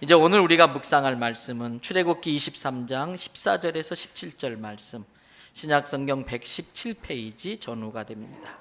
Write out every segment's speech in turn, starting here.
이제 오늘 우리가 묵상할 말씀은 출애굽기 23장 14절에서 17절 말씀, 신약성경 117페이지 전후가 됩니다.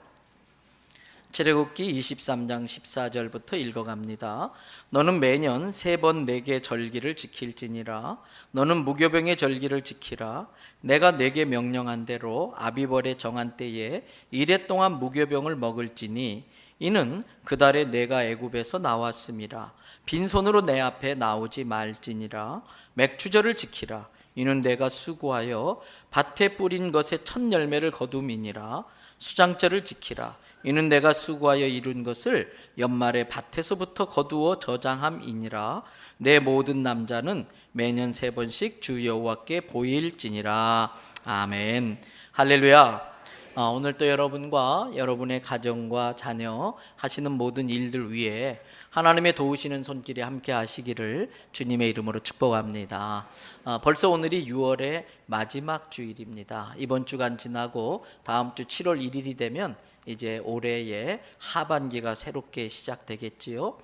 출애굽기 23장 14절부터 읽어갑니다. 너는 매년 3번 내게 절기를 지킬지니라. 너는 무교병의 절기를 지키라. 내가 내게 명령한 대로 아비벌의 정한 때에 이레 동안 무교병을 먹을지니 이는 그 달에 내가 애굽에서 나왔음이라. 빈손으로 내 앞에 나오지 말지니라. 맥추절을 지키라. 이는 내가 수고하여 밭에 뿌린 것의 첫 열매를 거둠이니라. 수장절을 지키라. 이는 내가 수고하여 이룬 것을 연말에 밭에서부터 거두어 저장함이니라. 내 모든 남자는 매년 3번씩 주 여호와께 보일지니라. 아멘. 할렐루야. 오늘 또 여러분과 여러분의 가정과 자녀 하시는 모든 일들 위해 하나님의 도우시는 손길이 함께 하시기를 주님의 이름으로 축복합니다. 벌써 오늘이 6월의 마지막 주일입니다. 이번 주간 지나고 다음 주 7월 1일이 되면 이제 올해의 하반기가 새롭게 시작되겠지요.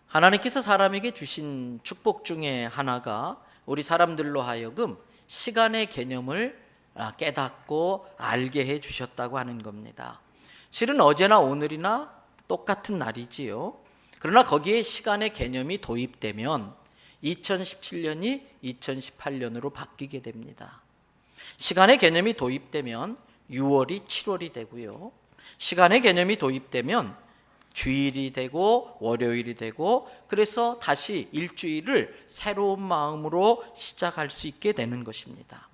하나님께서 사람에게 주신 축복 중에 하나가 우리 사람들로 하여금 시간의 개념을 깨닫고 알게 해 주셨다고 하는 겁니다. 실은 어제나 오늘이나 똑같은 날이지요. 그러나 거기에 시간의 개념이 도입되면 2017년이 2018년으로 바뀌게 됩니다. 시간의 개념이 도입되면 6월이 7월이 되고요. 시간의 개념이 도입되면 주일이 되고 월요일이 되고, 그래서 다시 일주일을 새로운 마음으로 시작할 수 있게 되는 것입니다.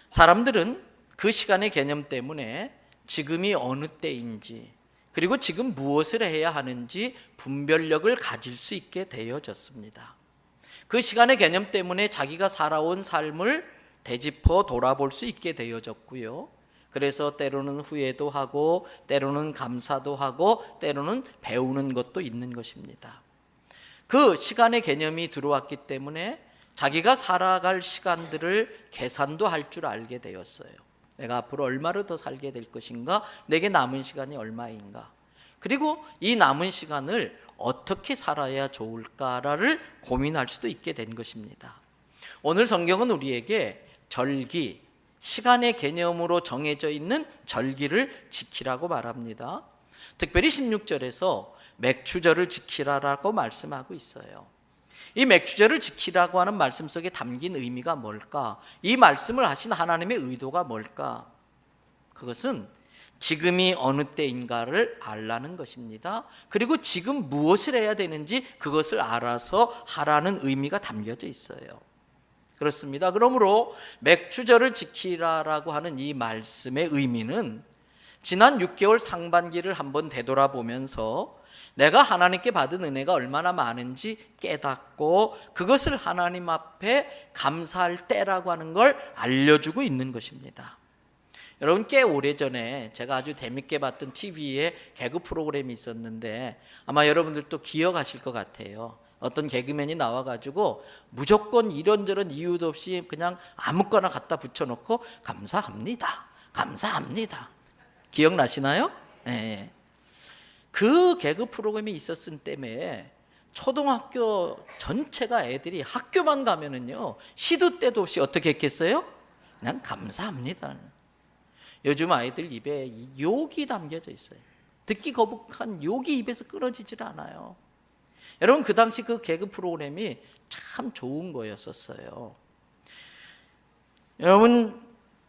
사람들은 그 시간의 개념 때문에 지금이 어느 때인지, 그리고 지금 무엇을 해야 하는지 분별력을 가질 수 있게 되어졌습니다. 그 시간의 개념 때문에 자기가 살아온 삶을 되짚어 돌아볼 수 있게 되어졌고요. 그래서 때로는 후회도 하고, 때로는 감사도 하고, 때로는 배우는 것도 있는 것입니다. 그 시간의 개념이 들어왔기 때문에 자기가 살아갈 시간들을 계산도 할 줄 알게 되었어요. 내가 앞으로 얼마를 더 살게 될 것인가? 내게 남은 시간이 얼마인가? 그리고 이 남은 시간을 어떻게 살아야 좋을까를 고민할 수도 있게 된 것입니다. 오늘 성경은 우리에게 절기, 시간의 개념으로 정해져 있는 절기를 지키라고 말합니다. 특별히 16절에서 맥추절을 지키라라고 말씀하고 있어요. 이 맥추절을 지키라고 하는 말씀 속에 담긴 의미가 뭘까? 이 말씀을 하신 하나님의 의도가 뭘까? 그것은 지금이 어느 때인가를 알라는 것입니다. 그리고 지금 무엇을 해야 되는지 그것을 알아서 하라는 의미가 담겨져 있어요. 그렇습니다. 그러므로 맥추절을 지키라라고 하는 이 말씀의 의미는 지난 6개월 상반기를 한번 되돌아보면서 내가 하나님께 받은 은혜가 얼마나 많은지 깨닫고 그것을 하나님 앞에 감사할 때라고 하는 걸 알려주고 있는 것입니다. 여러분, 꽤 오래전에 제가 아주 재밌게 봤던 TV에 개그 프로그램이 있었는데 아마 여러분들도 기억하실 것 같아요. 어떤 개그맨이 나와가지고 무조건 이런저런 이유도 없이 그냥 아무거나 갖다 붙여놓고 감사합니다, 감사합니다. 기억나시나요? 네. 그 개그 프로그램이 있었을 때문에 초등학교 전체가 애들이 학교만 가면은요 시도 때도 없이 어떻게 했겠어요? 그냥 감사합니다. 요즘 아이들 입에 욕이 담겨져 있어요. 듣기 거북한 욕이 입에서 끊어지질 않아요. 여러분, 그 당시 그 개그 프로그램이 참 좋은 거였었어요. 여러분,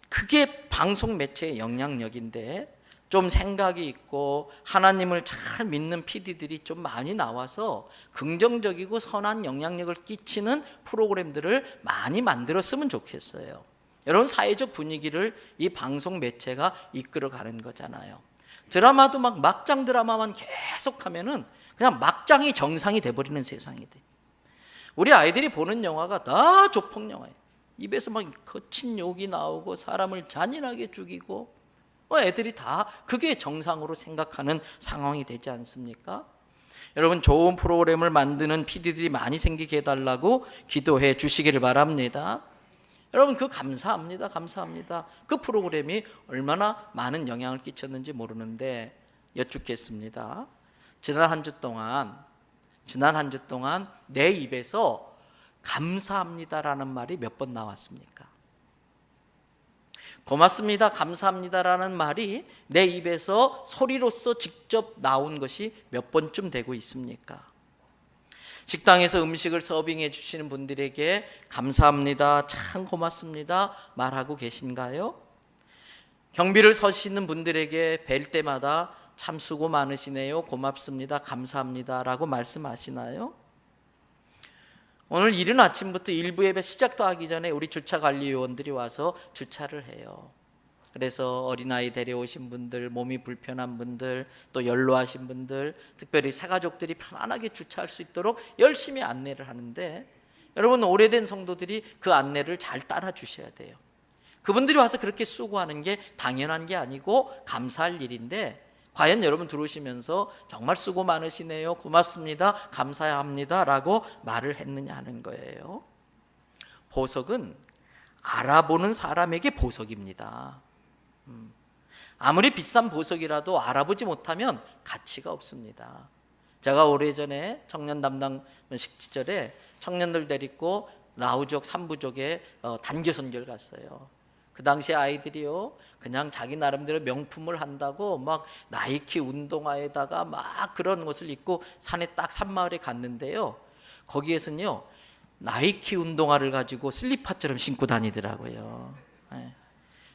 그게 방송 매체의 영향력인데 좀 생각이 있고 하나님을 잘 믿는 PD들이 좀 많이 나와서 긍정적이고 선한 영향력을 끼치는 프로그램들을 많이 만들었으면 좋겠어요. 여러분, 사회적 분위기를 이 방송 매체가 이끌어가는 거잖아요. 드라마도 막 막장 드라마만 계속하면은 그냥 막장이 정상이 돼버리는 세상이 돼. 우리 아이들이 보는 영화가 다 조폭 영화예요. 입에서 막 거친 욕이 나오고 사람을 잔인하게 죽이고, 애들이 다 그게 정상으로 생각하는 상황이 되지 않습니까? 여러분, 좋은 프로그램을 만드는 PD들이 많이 생기게 해달라고 기도해 주시기를 바랍니다. 여러분, 그 감사합니다, 감사합니다. 그 프로그램이 얼마나 많은 영향을 끼쳤는지 모르는데 여쭙겠습니다. 지난 한 주 동안 지난 한 주 동안 내 입에서 감사합니다라는 말이 몇 번 나왔습니까? 고맙습니다, 감사합니다라는 말이 내 입에서 소리로서 직접 나온 것이 몇 번쯤 되고 있습니까? 식당에서 음식을 서빙해 주시는 분들에게 감사합니다, 참 고맙습니다 말하고 계신가요? 경비를 서시는 분들에게 뵐 때마다 참 수고 많으시네요, 고맙습니다, 감사합니다 라고 말씀하시나요? 오늘 이른 아침부터 일부 예배 시작도 하기 전에 우리 주차관리요원들이 와서 주차를 해요. 그래서 어린아이 데려오신 분들, 몸이 불편한 분들, 또 연로하신 분들, 특별히 새가족들이 편안하게 주차할 수 있도록 열심히 안내를 하는데, 여러분 오래된 성도들이 그 안내를 잘 따라 주셔야 돼요. 그분들이 와서 그렇게 수고하는 게 당연한 게 아니고 감사할 일인데, 과연 여러분 들어오시면서 정말 수고 많으시네요, 고맙습니다, 감사합니다 라고 말을 했느냐 하는 거예요. 보석은 알아보는 사람에게 보석입니다. 아무리 비싼 보석이라도 알아보지 못하면 가치가 없습니다. 제가 오래전에 청년 담당식 시절에 청년들 데리고 라우족, 삼부족에 단교 선교를 갔어요. 그 당시 아이들이요, 그냥 자기 나름대로 명품을 한다고 막 나이키 운동화에다가 막 그런 것을 입고 산에 딱 산마을에 갔는데요, 거기에서는요 나이키 운동화를 가지고 슬리퍼처럼 신고 다니더라고요. 네.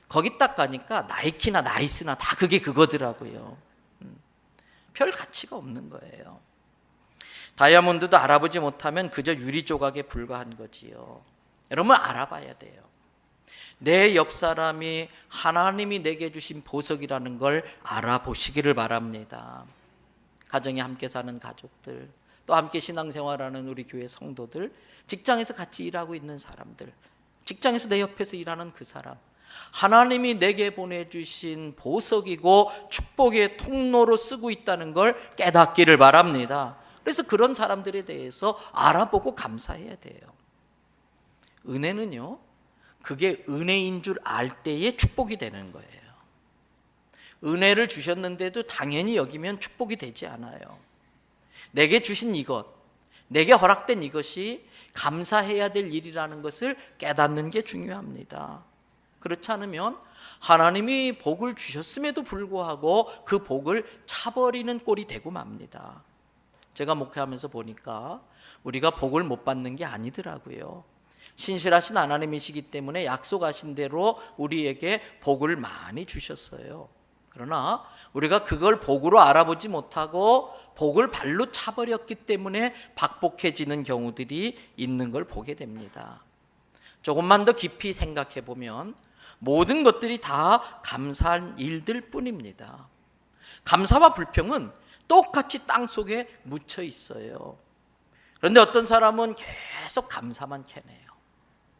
거기 딱 가니까 나이키나 나이스나 다 그게 그거더라고요. 별 가치가 없는 거예요. 다이아몬드도 알아보지 못하면 그저 유리 조각에 불과한 거지요. 여러분 알아봐야 돼요. 내 옆 사람이 하나님이 내게 주신 보석이라는 걸 알아보시기를 바랍니다. 가정에 함께 사는 가족들, 또 함께 신앙생활하는 우리 교회 성도들, 직장에서 같이 일하고 있는 사람들, 직장에서 내 옆에서 일하는 그 사람, 하나님이 내게 보내주신 보석이고 축복의 통로로 쓰고 있다는 걸 깨닫기를 바랍니다. 그래서 그런 사람들에 대해서 알아보고 감사해야 돼요. 은혜는요, 그게 은혜인 줄 알 때에 축복이 되는 거예요. 은혜를 주셨는데도 당연히 여기면 축복이 되지 않아요. 내게 주신 이것, 내게 허락된 이것이 감사해야 될 일이라는 것을 깨닫는 게 중요합니다. 그렇지 않으면 하나님이 복을 주셨음에도 불구하고 그 복을 차버리는 꼴이 되고 맙니다. 제가 목회하면서 보니까 우리가 복을 못 받는 게 아니더라고요. 신실하신 하나님이시기 때문에 약속하신 대로 우리에게 복을 많이 주셨어요. 그러나 우리가 그걸 복으로 알아보지 못하고 복을 발로 차버렸기 때문에 박복해지는 경우들이 있는 걸 보게 됩니다. 조금만 더 깊이 생각해 보면 모든 것들이 다 감사한 일들 뿐입니다. 감사와 불평은 똑같이 땅 속에 묻혀 있어요. 그런데 어떤 사람은 계속 감사만 캐내요.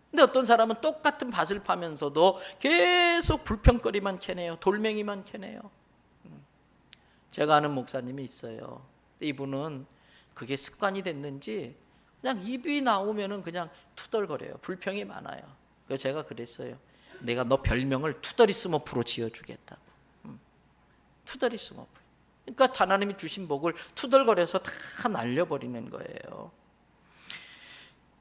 근데 어떤 사람은 똑같은 밭을 파면서도 계속 불평거리만 캐내요. 돌멩이만 캐내요. 제가 아는 목사님이 있어요. 이분은 그게 습관이 됐는지 그냥 입이 나오면은 그냥 투덜거려요. 불평이 많아요. 그래서 제가 그랬어요. 내가 너 별명을 투덜이 스머프로 지어주겠다고. 투덜이 스머프. 그러니까 하나님이 주신 복을 투덜거려서 다 날려버리는 거예요.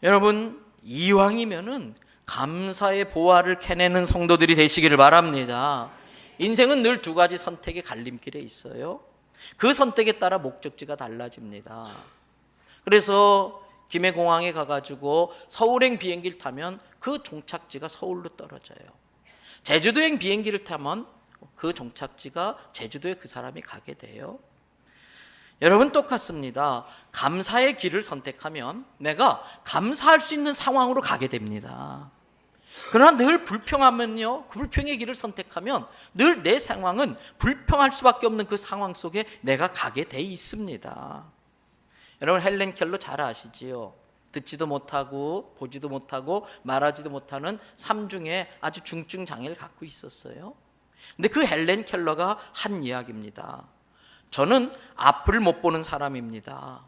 여러분, 이왕이면은 감사의 보화를 캐내는 성도들이 되시기를 바랍니다. 인생은 늘 두 가지 선택의 갈림길에 있어요. 그 선택에 따라 목적지가 달라집니다. 그래서 김해공항에 가가지고 서울행 비행기를 타면 그 종착지가 서울로 떨어져요. 제주도행 비행기를 타면 그 종착지가 제주도에 그 사람이 가게 돼요. 여러분 똑같습니다. 감사의 길을 선택하면 내가 감사할 수 있는 상황으로 가게 됩니다. 그러나 늘 불평하면요, 그 불평의 길을 선택하면 늘 내 상황은 불평할 수밖에 없는 그 상황 속에 내가 가게 돼 있습니다. 여러분 헬렌 켈러 잘 아시지요? 듣지도 못하고 보지도 못하고 말하지도 못하는 삶 중에 아주 중증 장애를 갖고 있었어요. 근데 그 헬렌 켈러가 한 이야기입니다. 저는 앞을 못 보는 사람입니다.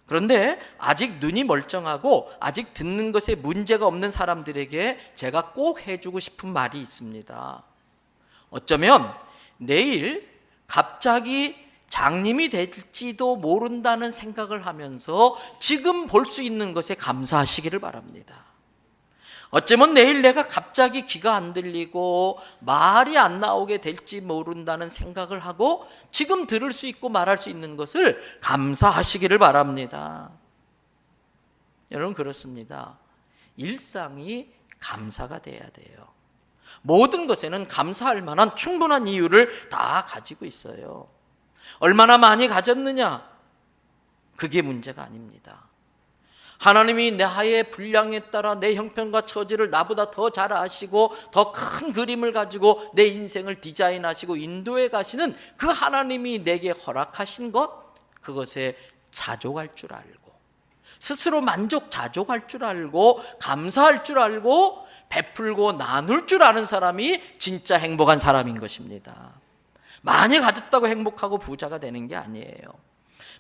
그런데 아직 눈이 멀쩡하고 아직 듣는 것에 문제가 없는 사람들에게 제가 꼭 해주고 싶은 말이 있습니다. 어쩌면 내일 갑자기 장님이 될지도 모른다는 생각을 하면서 지금 볼 수 있는 것에 감사하시기를 바랍니다. 어쩌면 내일 내가 갑자기 귀가 안 들리고 말이 안 나오게 될지 모른다는 생각을 하고 지금 들을 수 있고 말할 수 있는 것을 감사하시기를 바랍니다. 여러분, 그렇습니다. 일상이 감사가 돼야 돼요. 모든 것에는 감사할 만한 충분한 이유를 다 가지고 있어요. 얼마나 많이 가졌느냐? 그게 문제가 아닙니다. 하나님이 나의 분량에 따라 내 형편과 처지를 나보다 더 잘 아시고 더 큰 그림을 가지고 내 인생을 디자인하시고 인도해 가시는 그 하나님이 내게 허락하신 것, 그것에 자족할 줄 알고 스스로 자족할 줄 알고 감사할 줄 알고 베풀고 나눌 줄 아는 사람이 진짜 행복한 사람인 것입니다. 많이 가졌다고 행복하고 부자가 되는 게 아니에요.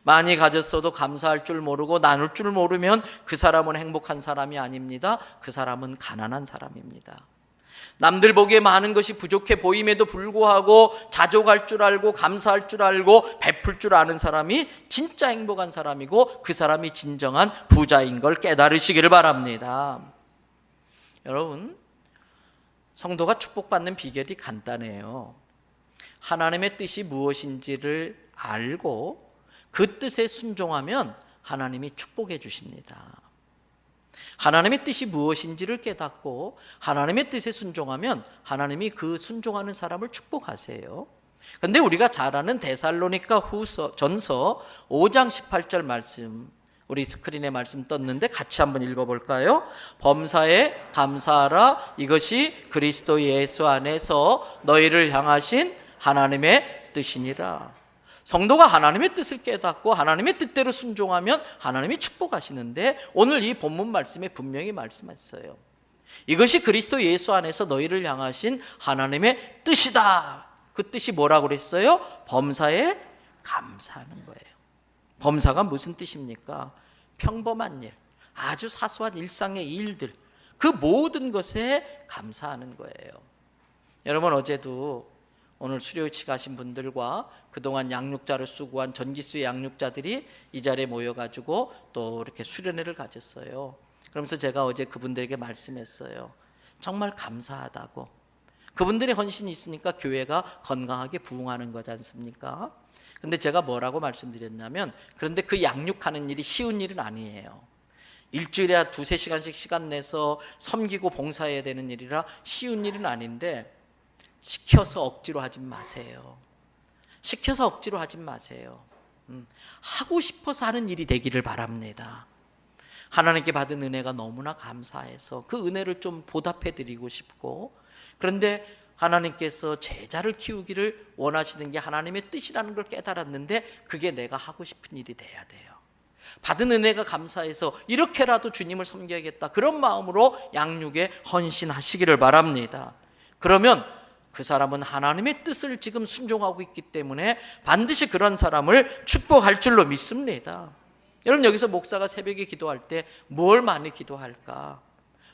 많이 가졌어도 감사할 줄 모르고 나눌 줄 모르면 그 사람은 행복한 사람이 아닙니다. 그 사람은 가난한 사람입니다. 남들 보기에 많은 것이 부족해 보임에도 불구하고 자족할 줄 알고 감사할 줄 알고 베풀 줄 아는 사람이 진짜 행복한 사람이고 그 사람이 진정한 부자인 걸 깨달으시기를 바랍니다. 여러분, 성도가 축복받는 비결이 간단해요. 하나님의 뜻이 무엇인지를 알고 그 뜻에 순종하면 하나님이 축복해 주십니다. 하나님의 뜻이 무엇인지를 깨닫고 하나님의 뜻에 순종하면 하나님이 그 순종하는 사람을 축복하세요. 그런데 우리가 잘 아는 데살로니가 전서 5장 18절 말씀, 우리 스크린에 말씀 떴는데 같이 한번 읽어볼까요? 범사에 감사하라. 이것이 그리스도 예수 안에서 너희를 향하신 하나님의 뜻이니라. 성도가 하나님의 뜻을 깨닫고 하나님의 뜻대로 순종하면 하나님이 축복하시는데, 오늘 이 본문 말씀에 분명히 말씀했어요. 이것이 그리스도 예수 안에서 너희를 향하신 하나님의 뜻이다. 그 뜻이 뭐라고 그랬어요? 범사에 감사하는 거예요. 범사가 무슨 뜻입니까? 평범한 일, 아주 사소한 일상의 일들, 그 모든 것에 감사하는 거예요. 여러분, 어제도 오늘 수료치 가신 분들과 그동안 양육자를 수고한 전기수의 양육자들이 이 자리에 모여가지고 또 이렇게 수련회를 가졌어요. 그러면서 제가 어제 그분들에게 말씀했어요. 정말 감사하다고. 그분들의 헌신이 있으니까 교회가 건강하게 부흥하는 거지 않습니까? 근데 제가 뭐라고 말씀드렸냐면, 그런데 그 양육하는 일이 쉬운 일은 아니에요. 일주일에 2-3시간씩 시간 내서 섬기고 봉사해야 되는 일이라 쉬운 일은 아닌데, 시켜서 억지로 하지 마세요. 시켜서 억지로 하지 마세요. 하고 싶어서 하는 일이 되기를 바랍니다. 하나님께 받은 은혜가 너무나 감사해서 그 은혜를 좀 보답해 드리고 싶고, 그런데 하나님께서 제자를 키우기를 원하시는 게 하나님의 뜻이라는 걸 깨달았는데 그게 내가 하고 싶은 일이 돼야 돼요. 받은 은혜가 감사해서 이렇게라도 주님을 섬겨야겠다, 그런 마음으로 양육에 헌신하시기를 바랍니다. 그러면 그 사람은 하나님의 뜻을 지금 순종하고 있기 때문에 반드시 그런 사람을 축복할 줄로 믿습니다. 여러분, 여기서 목사가 새벽에 기도할 때 뭘 많이 기도할까?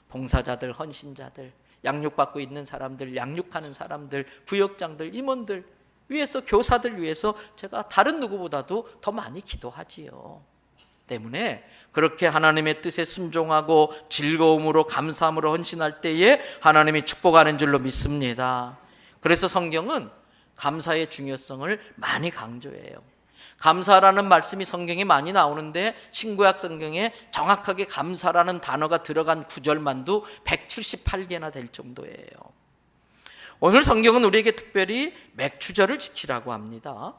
봉사자들, 헌신자들, 양육받고 있는 사람들, 양육하는 사람들, 부역장들, 임원들 위해서, 교사들 위해서 제가 다른 누구보다도 더 많이 기도하지요. 때문에 그렇게 하나님의 뜻에 순종하고 즐거움으로 감사함으로 헌신할 때에 하나님이 축복하는 줄로 믿습니다. 그래서 성경은 감사의 중요성을 많이 강조해요. 감사라는 말씀이 성경에 많이 나오는데 신구약 성경에 정확하게 감사라는 단어가 들어간 구절만도 178개나 될 정도예요. 오늘 성경은 우리에게 특별히 맥추절을 지키라고 합니다.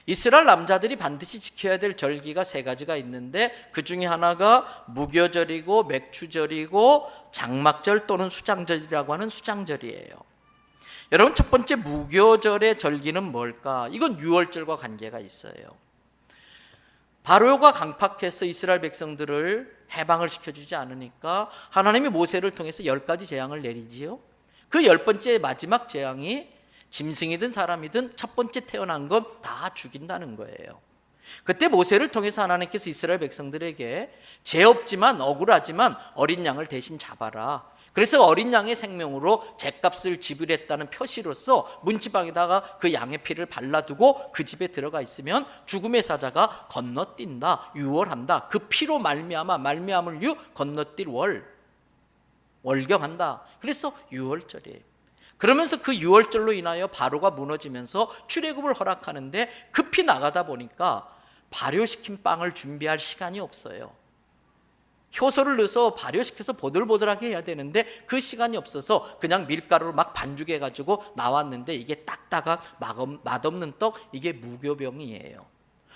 이스라엘 남자들이 반드시 지켜야 될 절기가 3가지가 있는데 그 중에 하나가 무교절이고 맥추절이고 장막절 또는 수장절이라고 하는 수장절이에요. 여러분, 첫 번째 무교절의 절기는 뭘까? 이건 유월절과 관계가 있어요. 바로가 강팍해서 이스라엘 백성들을 해방을 시켜주지 않으니까 하나님이 모세를 통해서 10가지 재앙을 내리지요. 그 10번째 마지막 재앙이 짐승이든 사람이든 첫 번째 태어난 건 다 죽인다는 거예요. 그때 모세를 통해서 하나님께서 이스라엘 백성들에게 죄 없지만 억울하지만 어린 양을 대신 잡아라. 그래서 어린 양의 생명으로 죗값을 지불했다는 표시로서 문지방에다가 그 양의 피를 발라두고 그 집에 들어가 있으면 죽음의 사자가 건너뛴다, 유월한다. 그 피로 말미암을 건너뛸 월경한다. 그래서 유월절이에요. 그러면서 그 유월절로 인하여 바로가 무너지면서 출애굽을 허락하는데 급히 나가다 보니까 발효시킨 빵을 준비할 시간이 없어요. 효소를 넣어서 발효시켜서 보들보들하게 해야 되는데 그 시간이 없어서 그냥 밀가루를 막 반죽해가지고 나왔는데 이게 딱딱한 맛없는 떡, 이게 무교병이에요.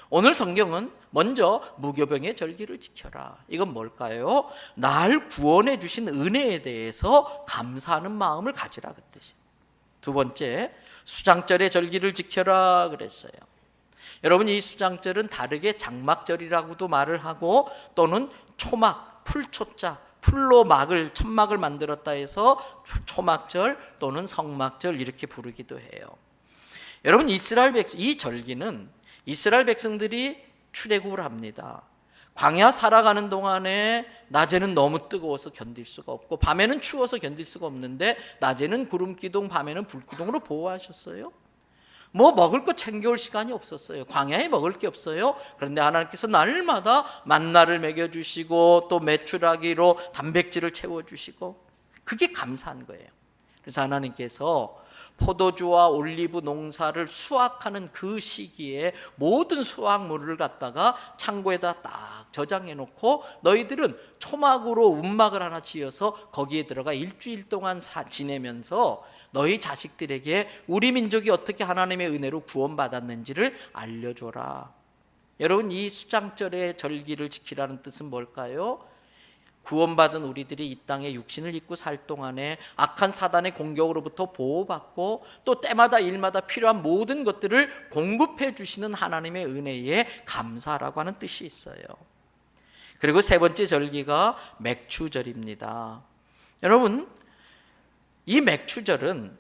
오늘 성경은 먼저 무교병의 절기를 지켜라. 이건 뭘까요? 날 구원해 주신 은혜에 대해서 감사하는 마음을 가지라 그 뜻이에요. 두 번째, 수장절의 절기를 지켜라 그랬어요. 여러분, 이 수장절은 다르게 장막절이라고도 말을 하고 또는 초막, 풀초자, 풀로 천막을 만들었다 해서 초막절 또는 성막절 이렇게 부르기도 해요. 여러분, 이 절기는 이스라엘 백성들이 출애굽을 합니다. 광야 살아가는 동안에 낮에는 너무 뜨거워서 견딜 수가 없고 밤에는 추워서 견딜 수가 없는데 낮에는 구름기둥, 밤에는 불기둥으로 보호하셨어요. 뭐 먹을 거 챙겨올 시간이 없었어요. 광야에 먹을 게 없어요. 그런데 하나님께서 날마다 만나를 먹여주시고 또 메추라기로 단백질을 채워주시고 그게 감사한 거예요. 그래서 하나님께서 포도주와 올리브 농사를 수확하는 그 시기에 모든 수확물을 갖다가 창고에다 딱 저장해 놓고 너희들은 초막으로 움막을 하나 지어서 거기에 들어가 일주일 동안 지내면서 너희 자식들에게 우리 민족이 어떻게 하나님의 은혜로 구원받았는지를 알려줘라. 여러분, 이 수장절의 절기를 지키라는 뜻은 뭘까요? 구원받은 우리들이 이 땅에 육신을 입고 살 동안에 악한 사단의 공격으로부터 보호받고 또 때마다 일마다 필요한 모든 것들을 공급해 주시는 하나님의 은혜에 감사라고 하는 뜻이 있어요. 그리고 세 번째 절기가 맥추절입니다. 여러분, 이 맥추절은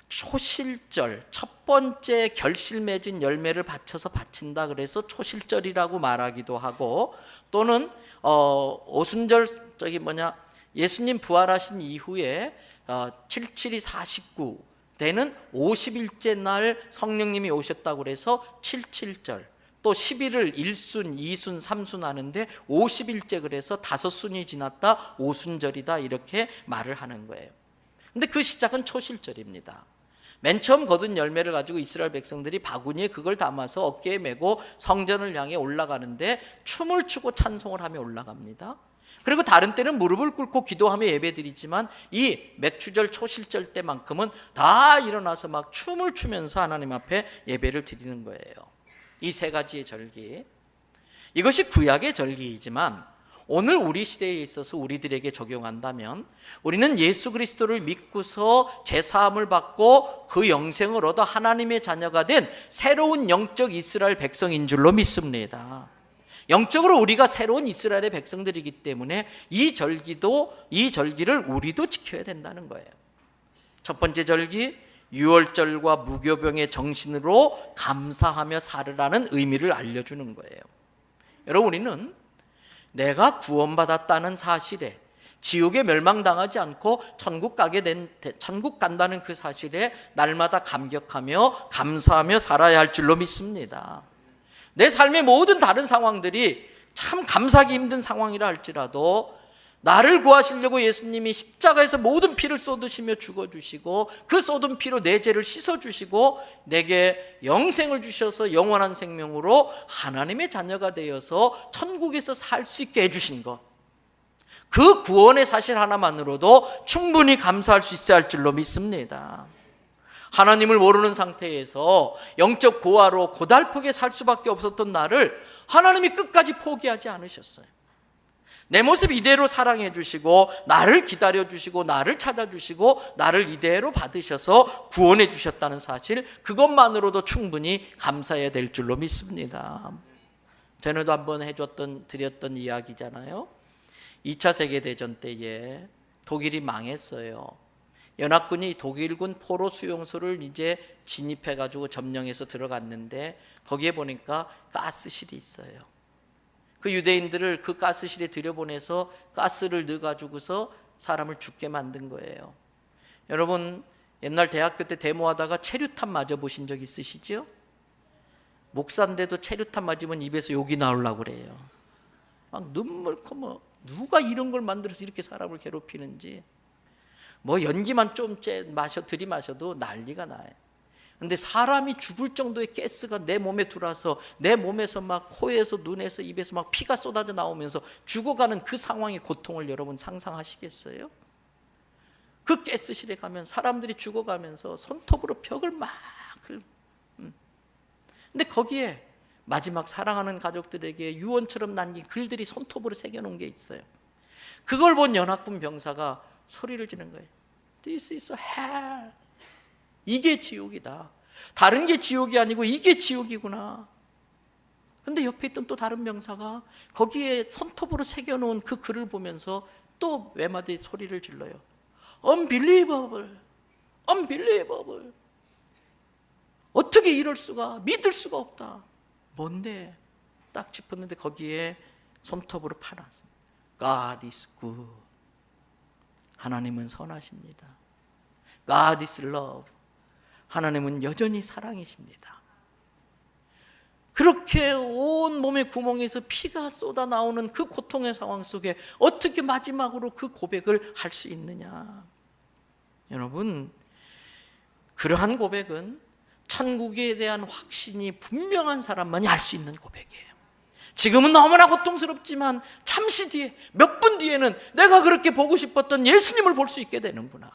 초실절, 첫 번째 결실 맺은 열매를 바쳐서 바친다 그래서 초실절이라고 말하기도 하고 또는 오순절 예수님 부활하신 이후에 77이 49 되는 50일째 날 성령님이 오셨다고 그래서 77절, 또 11을 1순, 2순, 3순 하는데 50일째 그래서 5순이 지났다 오순절이다 이렇게 말을 하는 거예요. 근데 그 시작은 초실절입니다. 맨 처음 거둔 열매를 가지고 이스라엘 백성들이 바구니에 그걸 담아서 어깨에 메고 성전을 향해 올라가는데 춤을 추고 찬송을 하며 올라갑니다. 그리고 다른 때는 무릎을 꿇고 기도하며 예배드리지만 이 맥추절 초실절 때만큼은 다 일어나서 막 춤을 추면서 하나님 앞에 예배를 드리는 거예요. 이 세 가지의 절기, 이것이 구약의 절기이지만 오늘 우리 시대에 있어서 우리들에게 적용한다면 우리는 예수 그리스도를 믿고서 제사함을 받고 그 영생을 얻어 하나님의 자녀가 된 새로운 영적 이스라엘 백성인 줄로 믿습니다. 영적으로 우리가 새로운 이스라엘의 백성들이기 때문에 이 절기를 우리도 지켜야 된다는 거예요. 첫 번째 절기, 유월절과 무교병의 정신으로 감사하며 살으라는 의미를 알려주는 거예요. 여러분, 우리는 내가 구원받았다는 사실에, 지옥에 멸망당하지 않고 천국 간다는 그 사실에 날마다 감격하며 감사하며 살아야 할 줄로 믿습니다. 내 삶의 모든 다른 상황들이 참 감사하기 힘든 상황이라 할지라도 나를 구하시려고 예수님이 십자가에서 모든 피를 쏟으시며 죽어주시고 그 쏟은 피로 내 죄를 씻어주시고 내게 영생을 주셔서 영원한 생명으로 하나님의 자녀가 되어서 천국에서 살 수 있게 해주신 것, 그 구원의 사실 하나만으로도 충분히 감사할 수 있어야 할 줄로 믿습니다. 하나님을 모르는 상태에서 영적 고아로 고달프게 살 수밖에 없었던 나를 하나님이 끝까지 포기하지 않으셨어요. 내 모습 이대로 사랑해 주시고 나를 기다려 주시고 나를 찾아 주시고 나를 이대로 받으셔서 구원해 주셨다는 사실, 그것만으로도 충분히 감사해야 될 줄로 믿습니다. 전에도 한번 드렸던 이야기잖아요. 2차 세계대전 때에 독일이 망했어요. 연합군이 독일군 포로 수용소를 이제 진입해가지고 점령해서 들어갔는데 거기에 보니까 가스실이 있어요. 그 유대인들을 그 가스실에 들여보내서 가스를 넣어가지고서 사람을 죽게 만든 거예요. 여러분, 옛날 대학교 때 데모하다가 체류탄 맞아보신 적 있으시죠? 목사인데도 체류탄 맞으면 입에서 욕이 나오려고 그래요. 막 눈물고 뭐 누가 이런 걸 만들어서 이렇게 사람을 괴롭히는지, 뭐 연기만 좀 들이마셔도 난리가 나요. 근데 사람이 죽을 정도의 가스가 내 몸에 들어와서 내 몸에서 막 코에서 눈에서 입에서 막 피가 쏟아져 나오면서 죽어가는 그 상황의 고통을 여러분 상상하시겠어요? 그 가스실에 가면 사람들이 죽어가면서 손톱으로 벽을 막 근데 거기에 마지막 사랑하는 가족들에게 유언처럼 남긴 글들이 손톱으로 새겨놓은 게 있어요. 그걸 본 연합군 병사가 소리를 지는 거예요. This is hell. 이게 지옥이다. 다른 게 지옥이 아니고 이게 지옥이구나. 근데 옆에 있던 또 다른 병사가 거기에 손톱으로 새겨놓은 그 글을 보면서 또 외마디 소리를 질러요. Unbelievable. Unbelievable. 어떻게 이럴 수가, 믿을 수가 없다. 뭔데? 딱 짚었는데 거기에 손톱으로 파놨어. God is good. 하나님은 선하십니다. God is love. 하나님은 여전히 사랑이십니다. 그렇게 온 몸의 구멍에서 피가 쏟아 나오는 그 고통의 상황 속에 어떻게 마지막으로 그 고백을 할 수 있느냐? 여러분, 그러한 고백은 천국에 대한 확신이 분명한 사람만이 할 수 있는 고백이에요. 지금은 너무나 고통스럽지만 잠시 뒤에, 몇 분 뒤에는 내가 그렇게 보고 싶었던 예수님을 볼 수 있게 되는구나.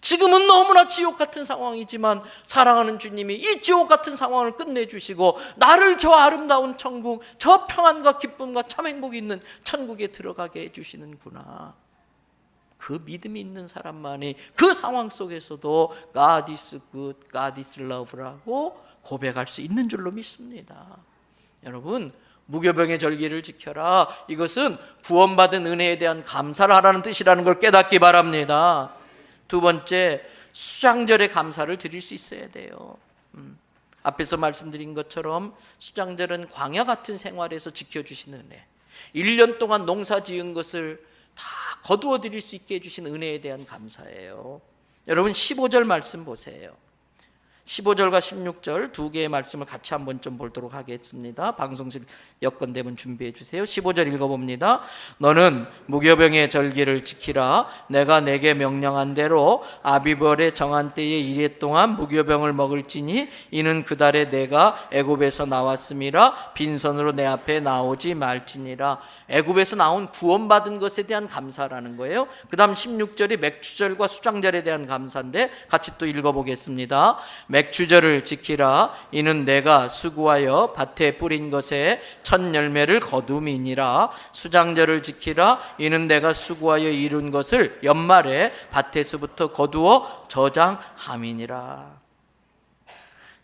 지금은 너무나 지옥 같은 상황이지만 사랑하는 주님이 이 지옥 같은 상황을 끝내주시고 나를 저 아름다운 천국, 저 평안과 기쁨과 참 행복이 있는 천국에 들어가게 해주시는구나. 그 믿음이 있는 사람만이 그 상황 속에서도 God is good, God is love라고 고백할 수 있는 줄로 믿습니다. 여러분, 무교병의 절기를 지켜라. 이것은 구원받은 은혜에 대한 감사를 하라는 뜻이라는 걸 깨닫기 바랍니다. 두 번째, 수장절에 감사를 드릴 수 있어야 돼요. 앞에서 말씀드린 것처럼 수장절은 광야 같은 생활에서 지켜주시는 은혜, 1년 동안 농사 지은 것을 다 거두어 드릴 수 있게 해주신 은혜에 대한 감사예요. 여러분, 15절 말씀 보세요. 15절과 16절 두 개의 말씀을 같이 한번 좀 보도록 하겠습니다. 방송실 여건되면 준비해 주세요. 15절 읽어봅니다. 너는 무교병의 절기를 지키라. 내가 내게 명령한 대로 아비벌의 정한 때에 이래 동안 무교병을 먹을지니 이는 그 달에 내가 애굽에서 나왔음이라. 빈손으로 내 앞에 나오지 말지니라. 애굽에서 나온 구원받은 것에 대한 감사라는 거예요. 그 다음 16절이 맥추절과 수장절에 대한 감사인데 같이 또 읽어보겠습니다. 맥추절을 지키라. 이는 내가 수고하여 밭에 뿌린 것에 첫 열매를 거둠이니라. 수장절을 지키라. 이는 내가 수고하여 이룬 것을 연말에 밭에서부터 거두어 저장함이니라.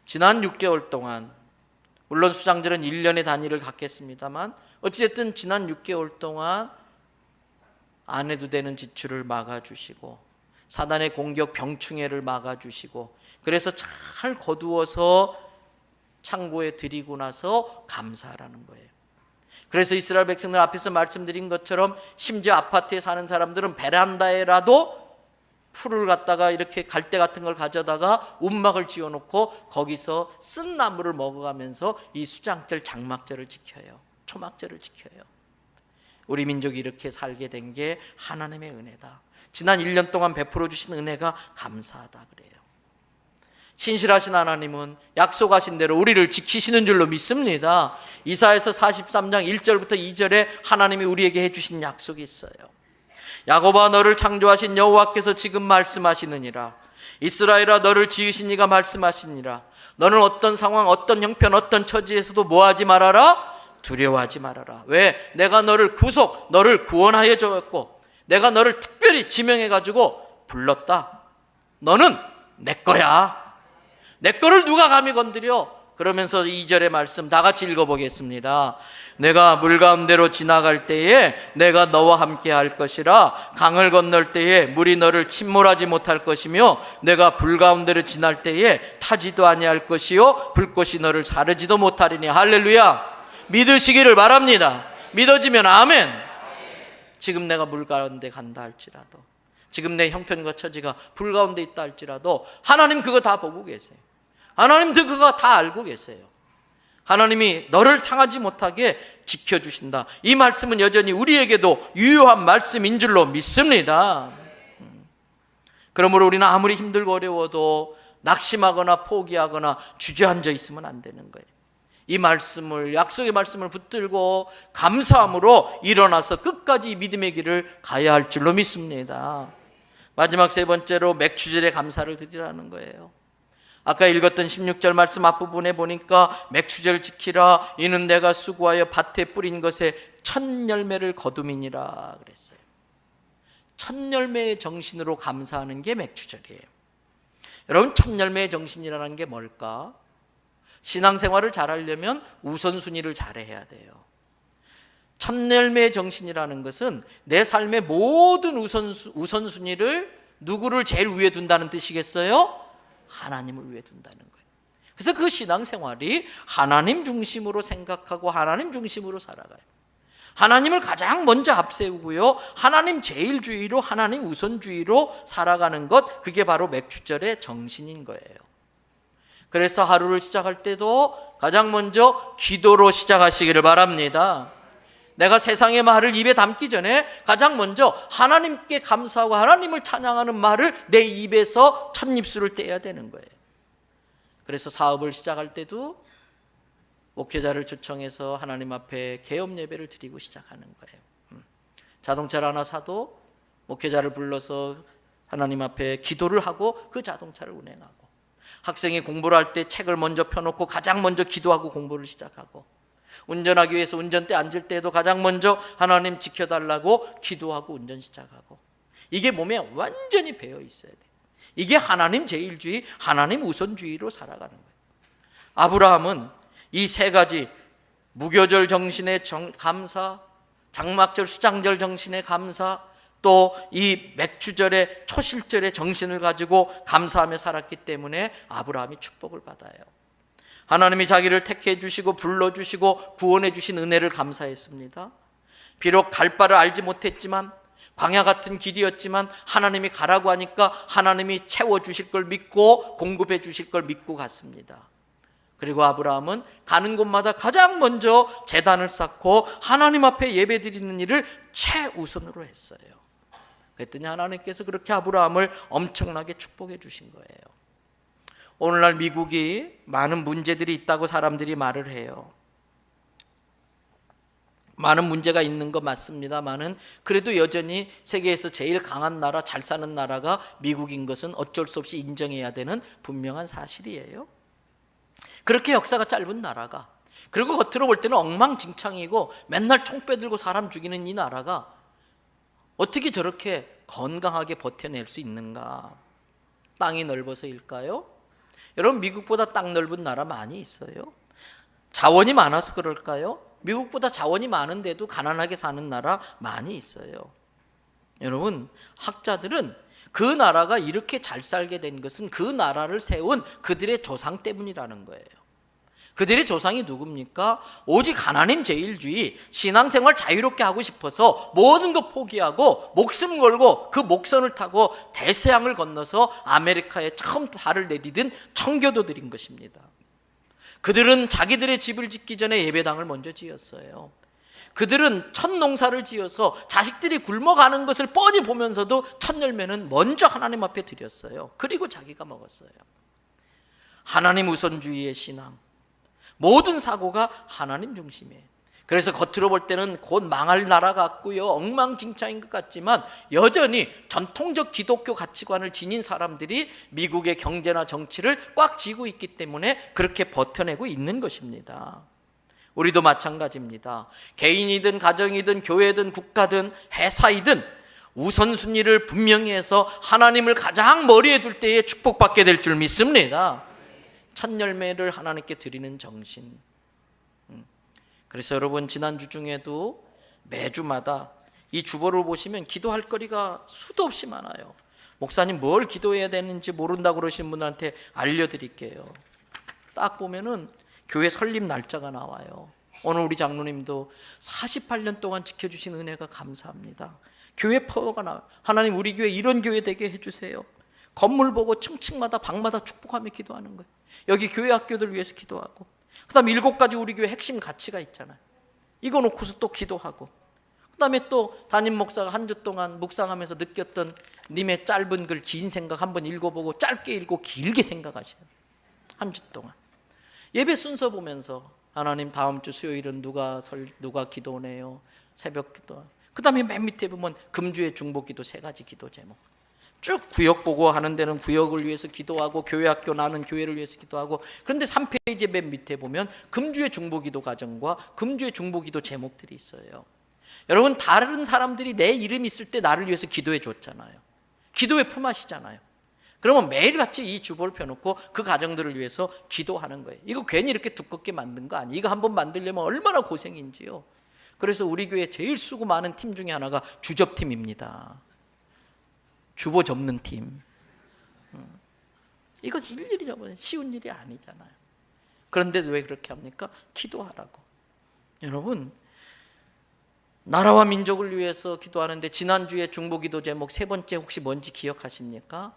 지난 6개월 동안, 물론 수장절은 1년의 단위를 갖겠습니다만 어찌됐든 지난 6개월 동안 안 해도 되는 지출을 막아주시고 사단의 공격 병충해를 막아주시고 그래서 잘 거두어서 창고에 드리고 나서 감사하라는 거예요. 그래서 이스라엘 백성들 앞에서 말씀드린 것처럼 심지어 아파트에 사는 사람들은 베란다에라도 풀을 갖다가 이렇게 갈대 같은 걸 가져다가 움막을 지어놓고 거기서 쓴 나무를 먹어가면서 이 수장절, 장막절을 지켜요. 초막절을 지켜요. 우리 민족이 이렇게 살게 된 게 하나님의 은혜다. 지난 1년 동안 베풀어 주신 은혜가 감사하다 그래요. 신실하신 하나님은 약속하신 대로 우리를 지키시는 줄로 믿습니다. 이사야서 43장 1절부터 2절에 하나님이 우리에게 해주신 약속이 있어요. 야곱아, 너를 창조하신 여호와께서 지금 말씀하시느니라. 이스라엘아, 너를 지으신 이가 말씀하시니라. 너는 어떤 상황, 어떤 형편, 어떤 처지에서도 뭐하지 말아라? 두려워하지 말아라. 왜? 내가 너를 너를 구원하여 줬고 내가 너를 특별히 지명해가지고 불렀다. 너는 내 거야. 내 거를 누가 감히 건드려? 그러면서 2절의 말씀 다 같이 읽어보겠습니다. 내가 물 가운데로 지나갈 때에 내가 너와 함께 할 것이라. 강을 건널 때에 물이 너를 침몰하지 못할 것이며 내가 불 가운데로 지날 때에 타지도 아니할 것이요 불꽃이 너를 사르지도 못하리니. 할렐루야. 믿으시기를 바랍니다. 믿어지면 아멘. 지금 내가 물 가운데 간다 할지라도, 지금 내 형편과 처지가 불 가운데 있다 할지라도 하나님 그거 다 보고 계세요. 하나님도 그거 다 알고 계세요. 하나님이 너를 상하지 못하게 지켜주신다. 이 말씀은 여전히 우리에게도 유효한 말씀인 줄로 믿습니다. 그러므로 우리는 아무리 힘들고 어려워도 낙심하거나 포기하거나 주저앉아 있으면 안 되는 거예요. 이 말씀을, 약속의 말씀을 붙들고 감사함으로 일어나서 끝까지 믿음의 길을 가야 할 줄로 믿습니다. 마지막 세 번째로 맥추절에 감사를 드리라는 거예요. 아까 읽었던 16절 말씀 앞부분에 보니까 맥추절 지키라, 이는 내가 수고하여 밭에 뿌린 것에 첫 열매를 거둠이니라 그랬어요. 첫 열매의 정신으로 감사하는 게 맥추절이에요. 여러분, 첫 열매의 정신이라는 게 뭘까? 신앙생활을 잘하려면 우선순위를 잘해야 돼요. 첫 열매의 정신이라는 것은 내 삶의 모든 우선순위를 누구를 제일 위에 둔다는 뜻이겠어요? 하나님을 위해 둔다는 거예요. 그래서 그 신앙생활이 하나님 중심으로 생각하고 하나님 중심으로 살아가요. 하나님을 가장 먼저 앞세우고요, 하나님 제일주의로, 하나님 우선주의로 살아가는 것, 그게 바로 맥추절의 정신인 거예요. 그래서 하루를 시작할 때도 가장 먼저 기도로 시작하시기를 바랍니다. 내가 세상의 말을 입에 담기 전에 가장 먼저 하나님께 감사하고 하나님을 찬양하는 말을 내 입에서 첫 입술을 떼야 되는 거예요. 그래서 사업을 시작할 때도 목회자를 초청해서 하나님 앞에 개업 예배를 드리고 시작하는 거예요. 자동차를 하나 사도 목회자를 불러서 하나님 앞에 기도를 하고 그 자동차를 운행하고, 학생이 공부를 할 때 책을 먼저 펴놓고 가장 먼저 기도하고 공부를 시작하고, 운전하기 위해서 운전대 앉을 때도 가장 먼저 하나님 지켜달라고 기도하고 운전 시작하고, 이게 몸에 완전히 배어 있어야 돼요. 이게 하나님 제일주의, 하나님 우선주의로 살아가는 거예요. 아브라함은 이 세 가지, 무교절 정신의 감사, 장막절 수장절 정신의 감사, 또 이 맥추절의 초실절의 정신을 가지고 감사하며 살았기 때문에 아브라함이 축복을 받아요. 하나님이 자기를 택해 주시고 불러주시고 구원해 주신 은혜를 감사했습니다. 비록 갈 바를 알지 못했지만, 광야 같은 길이었지만 하나님이 가라고 하니까 하나님이 채워주실 걸 믿고 공급해 주실 걸 믿고 갔습니다. 그리고 아브라함은 가는 곳마다 가장 먼저 제단을 쌓고 하나님 앞에 예배드리는 일을 최우선으로 했어요. 그랬더니 하나님께서 그렇게 아브라함을 엄청나게 축복해 주신 거예요. 오늘날 미국이 많은 문제들이 있다고 사람들이 말을 해요. 많은 문제가 있는 거 맞습니다만은 그래도 여전히 세계에서 제일 강한 나라, 잘 사는 나라가 미국인 것은 어쩔 수 없이 인정해야 되는 분명한 사실이에요. 그렇게 역사가 짧은 나라가, 그리고 겉으로 볼 때는 엉망진창이고 맨날 총 빼들고 사람 죽이는 이 나라가 어떻게 저렇게 건강하게 버텨낼 수 있는가? 땅이 넓어서일까요? 여러분, 미국보다 땅 넓은 나라 많이 있어요. 자원이 많아서 그럴까요? 미국보다 자원이 많은데도 가난하게 사는 나라 많이 있어요. 여러분, 학자들은 그 나라가 이렇게 잘 살게 된 것은 그 나라를 세운 그들의 조상 때문이라는 거예요. 그들의 조상이 누굽니까? 오직 하나님 제일주의, 신앙생활 자유롭게 하고 싶어서 모든 것 포기하고 목숨 걸고 그 목선을 타고 대서양을 건너서 아메리카에 처음 발을 내디딘 청교도들인 것입니다. 그들은 자기들의 집을 짓기 전에 예배당을 먼저 지었어요. 그들은 첫 농사를 지어서 자식들이 굶어가는 것을 뻔히 보면서도 첫 열매는 먼저 하나님 앞에 드렸어요. 그리고 자기가 먹었어요. 하나님 우선주의의 신앙, 모든 사고가 하나님 중심이에요. 그래서 겉으로 볼 때는 곧 망할 나라 같고요, 엉망진창인 것 같지만 여전히 전통적 기독교 가치관을 지닌 사람들이 미국의 경제나 정치를 꽉 쥐고 있기 때문에 그렇게 버텨내고 있는 것입니다. 우리도 마찬가지입니다. 개인이든 가정이든 교회든 국가든 회사이든 우선순위를 분명히 해서 하나님을 가장 머리에 둘 때에 축복받게 될 줄 믿습니다. 첫 열매를 하나님께 드리는 정신. 그래서 여러분, 지난주 중에도 매주마다 이 주보를 보시면 기도할 거리가 수도 없이 많아요. 목사님, 뭘 기도해야 되는지 모른다고 그러신 분한테 알려드릴게요. 딱 보면은 교회 설립 날짜가 나와요. 오늘 우리 장로님도 48년 동안 지켜주신 은혜가 감사합니다. 교회 파워가 나와요. 하나님 우리 교회 이런 교회 되게 해주세요. 건물 보고 층층마다 방마다 축복하며 기도하는 거예요. 여기 교회 학교들 위해서 기도하고, 그 다음에 7가지 우리 교회 핵심 가치가 있잖아요. 이거 놓고서 또 기도하고, 그 다음에 또 담임 목사가 한 주 동안 묵상하면서 느꼈던 님의 짧은 글 긴 생각 한번 읽어보고 짧게 읽고 길게 생각하셔야 돼요. 한 주 동안 예배 순서 보면서 하나님 다음 주 수요일은 누가 기도네요. 새벽 기도. 그 다음에 맨 밑에 보면 금주의 중보기도 3가지 기도 제목. 쭉 구역 보고 하는 데는 구역을 위해서 기도하고, 교회 학교 나는 교회를 위해서 기도하고. 그런데 3페이지 맨 밑에 보면 금주의 중보기도 과정과 금주의 중보기도 제목들이 있어요. 여러분, 다른 사람들이 내 이름 있을 때 나를 위해서 기도해 줬잖아요. 기도의 품앗이잖아요. 그러면 매일같이 이 주보를 펴놓고 그 가정들을 위해서 기도하는 거예요. 이거 괜히 이렇게 두껍게 만든 거 아니에요. 이거 한번 만들려면 얼마나 고생인지요. 그래서 우리 교회 제일 수고 많은 팀 중에 하나가 주접팀입니다. 주보 접는 팀. 이거 일일이 접어요. 쉬운 일이 아니잖아요. 그런데도 왜 그렇게 합니까? 기도하라고. 여러분, 나라와 민족을 위해서 기도하는데 지난주에 중보기도 제목 3번째 혹시 뭔지 기억하십니까?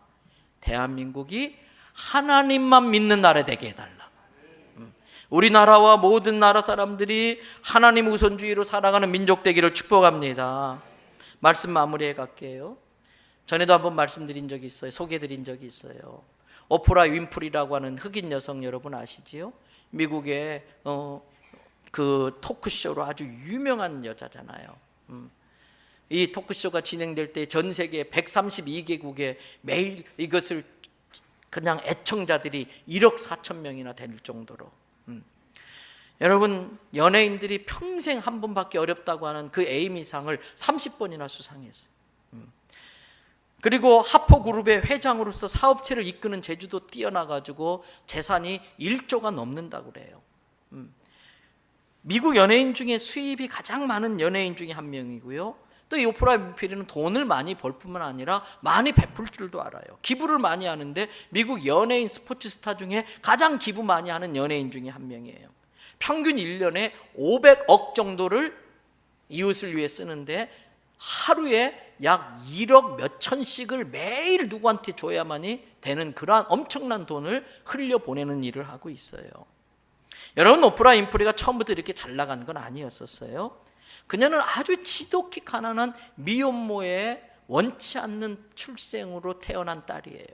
대한민국이 하나님만 믿는 나라 되게 해달라. 우리나라와 모든 나라 사람들이 하나님 우선주의로 살아가는 민족 되기를 축복합니다. 말씀 마무리해 갈게요. 전에도 한번 말씀드린 적이 있어요. 소개드린 적이 있어요. 오프라 윈프리라고 하는 흑인 여성 여러분 아시지요? 미국의 그 토크쇼로 아주 유명한 여자잖아요. 이 토크쇼가 진행될 때 전 세계 132개국에 매일 이것을 그냥 애청자들이 1억 4천 명이나 될 정도로. 여러분, 연예인들이 평생 한 번밖에 어렵다고 하는 그 에이미상을 30번이나 수상했어요. 그리고 하포그룹의 회장으로서 사업체를 이끄는 재주도 뛰어나가지고 재산이 1조가 넘는다고 그래요. 미국 연예인 중에 수입이 가장 많은 연예인 중에 한 명이고요. 또 이 오프라 윈프리는 돈을 많이 벌 뿐만 아니라 많이 베풀 줄도 알아요. 기부를 많이 하는데 미국 연예인 스포츠 스타 중에 가장 기부 많이 하는 연예인 중에 한 명이에요. 평균 1년에 500억 정도를 이웃을 위해 쓰는데 하루에 약 1억 몇 천씩을 매일 누구한테 줘야만이 되는 그러한 엄청난 돈을 흘려보내는 일을 하고 있어요. 여러분, 오프라 윈프리가 처음부터 이렇게 잘 나간 건 아니었었어요. 그녀는 아주 지독히 가난한 미혼모의 원치 않는 출생으로 태어난 딸이에요.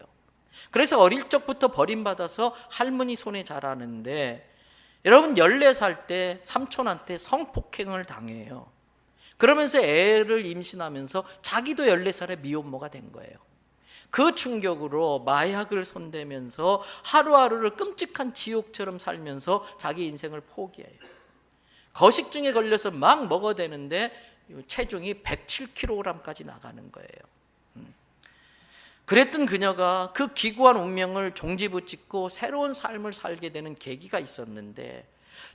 그래서 어릴 적부터 버림받아서 할머니 손에 자라는데, 여러분 14살 때 삼촌한테 성폭행을 당해요. 그러면서 애를 임신하면서 자기도 14살에 미혼모가 된 거예요. 그 충격으로 마약을 손대면서 하루하루를 끔찍한 지옥처럼 살면서 자기 인생을 포기해요. 거식증에 걸려서 막 먹어대는데 체중이 107kg까지 나가는 거예요. 그랬던 그녀가 그 기구한 운명을 종지부짓고 새로운 삶을 살게 되는 계기가 있었는데,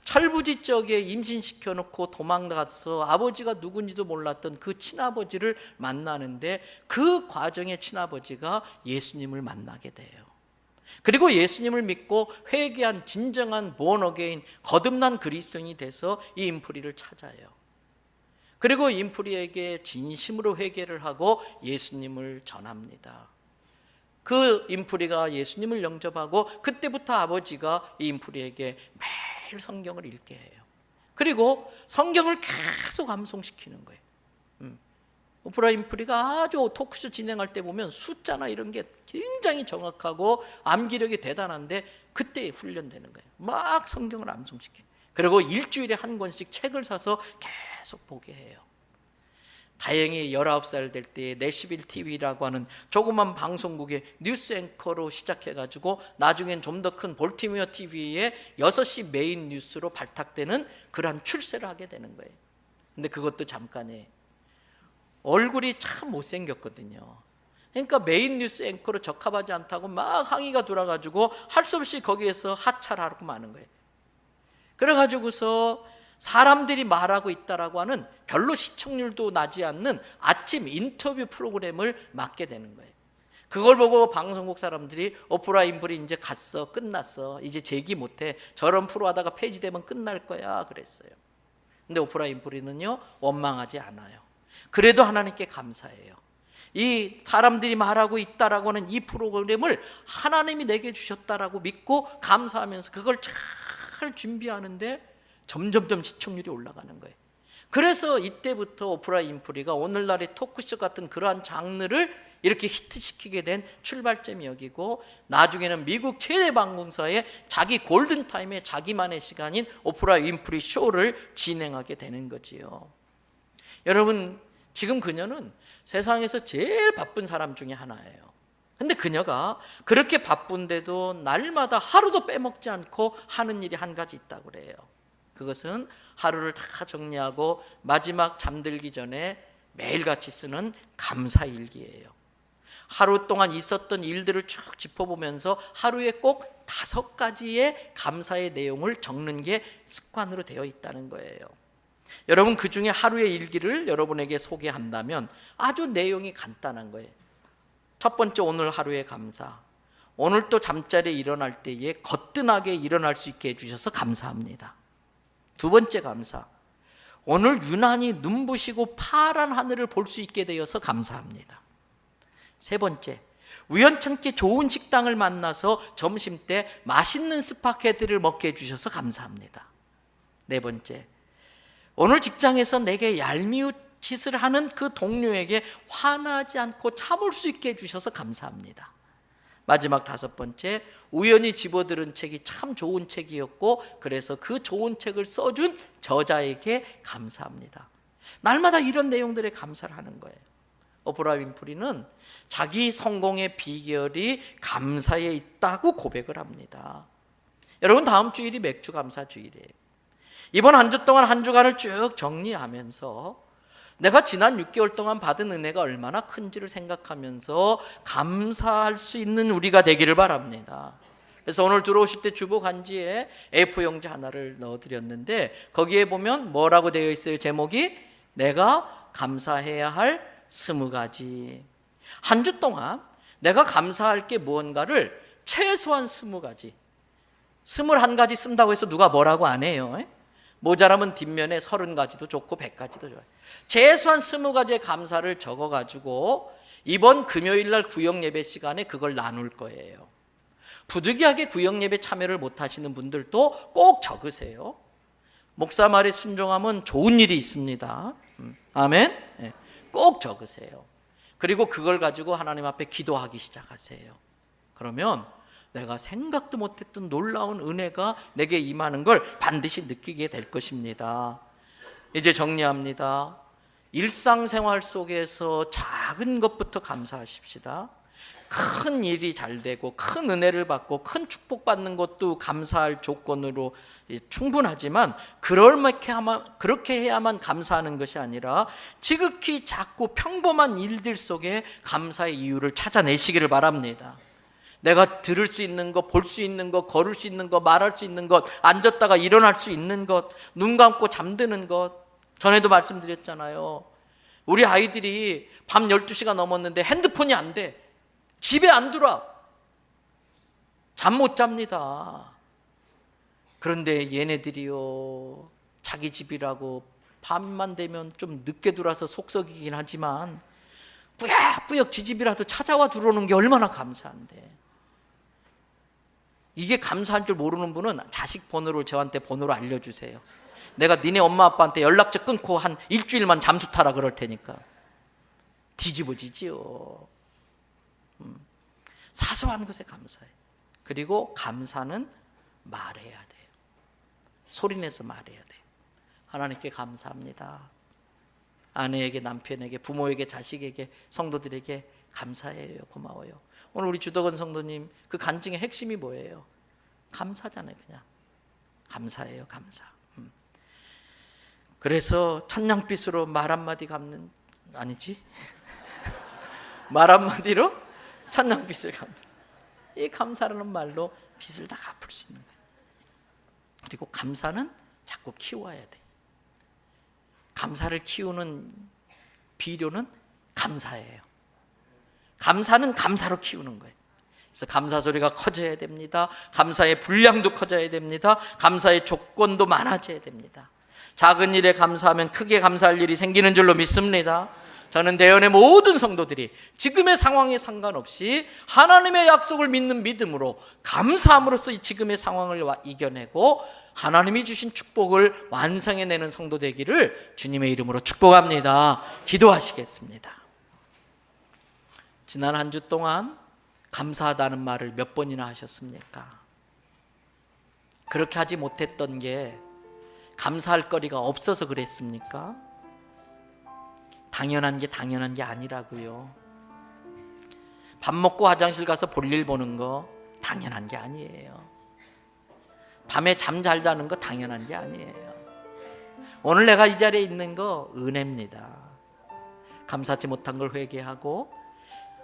철부지적에 임신시켜놓고 도망가서 아버지가 누군지도 몰랐던 그 친아버지를 만나는데, 그 과정에 친아버지가 예수님을 만나게 돼요. 그리고 예수님을 믿고 회개한 진정한 born again, 거듭난 그리스도인이 돼서 이 윈프리를 찾아요. 그리고 윈프리에게 진심으로 회개를 하고 예수님을 전합니다. 그 윈프리가 예수님을 영접하고 그때부터 아버지가 이 윈프리에게 매일 성경을 읽게 해요. 그리고 성경을 계속 암송시키는 거예요. 오프라 윈프리가 아주 토크쇼 진행할 때 보면 숫자나 이런 게 굉장히 정확하고 암기력이 대단한데, 그때 훈련되는 거예요. 막 성경을 암송시켜요. 그리고 일주일에 한 권씩 책을 사서 계속 보게 해요. 다행히 19살 될 때 내시빌 TV라고 하는 조그만 방송국의 뉴스 앵커로 시작해가지고 나중엔 좀 더 큰 볼티모어 TV의 6시 메인 뉴스로 발탁되는 그러한 출세를 하게 되는 거예요. 근데 그것도 잠깐이에요. 얼굴이 참 못생겼거든요. 그러니까 메인 뉴스 앵커로 적합하지 않다고 막 항의가 돌아가지고 할 수 없이 거기에서 하차를 하고 마는 거예요. 그래가지고서 사람들이 말하고 있다라고 하는 별로 시청률도 나지 않는 아침 인터뷰 프로그램을 맡게 되는 거예요. 그걸 보고 방송국 사람들이 오프라 윈프리 이제 갔어, 끝났어, 이제 재기 못해, 저런 프로 하다가 폐지되면 끝날 거야 그랬어요. 근데 오프라 윈프리는요, 원망하지 않아요. 그래도 하나님께 감사해요. 이 사람들이 말하고 있다라고 하는 이 프로그램을 하나님이 내게 주셨다라고 믿고 감사하면서 그걸 잘 준비하는데 점점점 시청률이 올라가는 거예요. 그래서 이때부터 오프라 윈프리가 오늘날의 토크쇼 같은 그러한 장르를 이렇게 히트시키게 된 출발점이 여기고, 나중에는 미국 최대 방송사의 자기 골든타임에 자기만의 시간인 오프라 윈프리 쇼를 진행하게 되는 거지요. 여러분, 지금 그녀는 세상에서 제일 바쁜 사람 중에 하나예요. 근데 그녀가 그렇게 바쁜데도 날마다 하루도 빼먹지 않고 하는 일이 한 가지 있다고 그래요. 그것은 하루를 다 정리하고 마지막 잠들기 전에 매일같이 쓰는 감사일기예요. 하루 동안 있었던 일들을 쭉 짚어보면서 하루에 꼭 5가지의 감사의 내용을 적는 게 습관으로 되어 있다는 거예요. 여러분, 그 중에 하루의 일기를 여러분에게 소개한다면 아주 내용이 간단한 거예요. 첫 번째, 오늘 하루의 감사. 오늘 또 잠자리에 일어날 때에 거뜬하게 일어날 수 있게 해주셔서 감사합니다. 두 번째 감사, 오늘 유난히 눈부시고 파란 하늘을 볼 수 있게 되어서 감사합니다. 세 번째, 우연찮게 좋은 식당을 만나서 점심때 맛있는 스파게티를 먹게 해주셔서 감사합니다. 네 번째, 오늘 직장에서 내게 얄미운 짓을 하는 그 동료에게 화나지 않고 참을 수 있게 해주셔서 감사합니다. 마지막 5번째, 우연히 집어들은 책이 참 좋은 책이었고 그래서 그 좋은 책을 써준 저자에게 감사합니다. 날마다 이런 내용들에 감사를 하는 거예요. 오프라 윈프리는 자기 성공의 비결이 감사에 있다고 고백을 합니다. 여러분, 다음 주일이 맥주 감사 주일이에요. 이번 한 주 동안 한 주간을 쭉 정리하면서 내가 지난 6개월 동안 받은 은혜가 얼마나 큰지를 생각하면서 감사할 수 있는 우리가 되기를 바랍니다. 그래서 오늘 들어오실 때 주보 간지에 A4 용지 하나를 넣어드렸는데 거기에 보면 뭐라고 되어 있어요? 제목이 내가 감사해야 할 20가지. 한 주 동안 내가 감사할 게 무언가를 최소한 20가지, 21가지 쓴다고 해서 누가 뭐라고 안 해요. 모자라면 뒷면에 30가지도 좋고 100가지도 좋아요. 최소한 20가지의 감사를 적어가지고 이번 금요일날 구역예배 시간에 그걸 나눌 거예요. 부득이하게 구역예배 참여를 못하시는 분들도 꼭 적으세요. 목사 말에 순종하면 좋은 일이 있습니다. 아멘. 꼭 적으세요. 그리고 그걸 가지고 하나님 앞에 기도하기 시작하세요. 그러면 내가 생각도 못했던 놀라운 은혜가 내게 임하는 걸 반드시 느끼게 될 것입니다. 이제 정리합니다. 일상생활 속에서 작은 것부터 감사하십시다. 큰 일이 잘 되고 큰 은혜를 받고 큰 축복받는 것도 감사할 조건으로 충분하지만 그렇게 해야만 감사하는 것이 아니라 지극히 작고 평범한 일들 속에 감사의 이유를 찾아내시기를 바랍니다. 내가 들을 수 있는 것, 볼 수 있는 것, 걸을 수 있는 것, 말할 수 있는 것, 앉았다가 일어날 수 있는 것, 눈 감고 잠드는 것. 전에도 말씀드렸잖아요. 우리 아이들이 밤 12시가 넘었는데 핸드폰이 안 돼. 집에 안 들어와. 잠 못 잡니다. 그런데 얘네들이요, 자기 집이라고 밤만 되면 좀 늦게 들어와서 속썩이긴 하지만 꾸역꾸역 지 집이라도 찾아와 들어오는 게 얼마나 감사한데. 이게 감사한 줄 모르는 분은 자식 번호를 저한테 번호로 알려주세요. 내가 니네 엄마 아빠한테 연락처 끊고 한 일주일만 잠수 타라 그럴 테니까. 뒤집어지지요. 사소한 것에 감사해. 그리고 감사는 말해야 돼요. 소리내서 말해야 돼요. 하나님께 감사합니다. 아내에게, 남편에게, 부모에게, 자식에게, 성도들에게 감사해요. 고마워요. 오늘 우리 주덕원 성도님 그 간증의 핵심이 뭐예요? 감사잖아요. 그냥 감사해요. 감사. 그래서 천냥빚으로 말 한마디 갚는, 아니지? 말 한마디로 천냥빚을 갚는, 이 감사라는 말로 빚을 다 갚을 수 있는 거예요. 그리고 감사는 자꾸 키워야 돼. 감사를 키우는 비료는 감사예요. 감사는 감사로 키우는 거예요. 그래서 감사 소리가 커져야 됩니다. 감사의 분량도 커져야 됩니다. 감사의 조건도 많아져야 됩니다. 작은 일에 감사하면 크게 감사할 일이 생기는 줄로 믿습니다. 저는 대연의 모든 성도들이 지금의 상황에 상관없이 하나님의 약속을 믿는 믿음으로 감사함으로써 이 지금의 상황을 이겨내고 하나님이 주신 축복을 완성해내는 성도 되기를 주님의 이름으로 축복합니다. 기도하시겠습니다. 지난 한 주 동안 감사하다는 말을 몇 번이나 하셨습니까? 그렇게 하지 못했던 게 감사할 거리가 없어서 그랬습니까? 당연한 게 아니라고요. 밥 먹고 화장실 가서 볼일 보는 거 당연한 게 아니에요. 밤에 잠 잘 자는 거 당연한 게 아니에요. 오늘 내가 이 자리에 있는 거 은혜입니다. 감사하지 못한 걸 회개하고